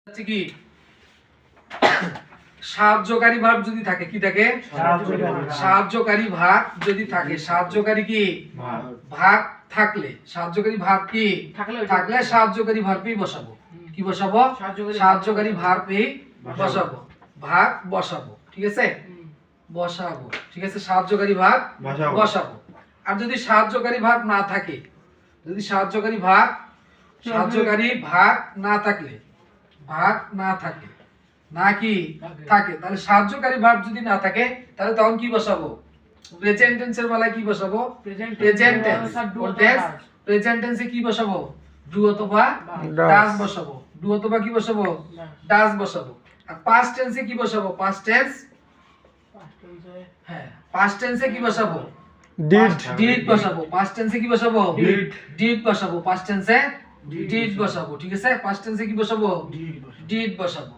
হচ্ছে কি সাহায্যকারী ভার্ব যদি থাকে, কি থাকে? সাহায্যকারী ভার্ব যদি থাকে, সাহায্যকারী কি ভার্ব থাকলে, সাহায্যকারী ভার্ব কি থাকলে সাহায্যকারী ভার্বই বসাবো। কি বসাবো? সাহায্যকারী ভার্বই বসাবো, ভার্ব বসাবো। ঠিক আছে, বসাবো। ঠিক আছে, সাহায্যকারী ভার্ব বসাবো। আর যদি সাহায্যকারী ভার্ব না থাকে, যদি সাহায্যকারী ভার্ব না থাকলে, ভার্ব না থাকে, না কি থাকে, তাহলে সাহায্যকারী ভার্ব যদি না থাকে তাহলে তখন কি বসাবো? প্রেজেন্ট টেন্সের বেলায় কি বসাবো? Present tense. প্রেজেন্ট টেন্সে কি বসাবো? ডু অথবা ডাজ বসাবো। ডু অথবা কি বসাবো? ডাজ বসাবো। আর পাস্ট টেন্সে কি বসাবো? পাস্ট টেন্স, হ্যাঁ, পাস্ট টেন্সে কি বসাবো? ডিড বসাবো। পাস্ট টেন্সে কি বসাবো? ডিড বসাবো। পাস্ট টেন্সে ডিড বসাবো। ঠিক আছে, পাস্ট টেন্সে কি বসাবো? ডিড বসাবো।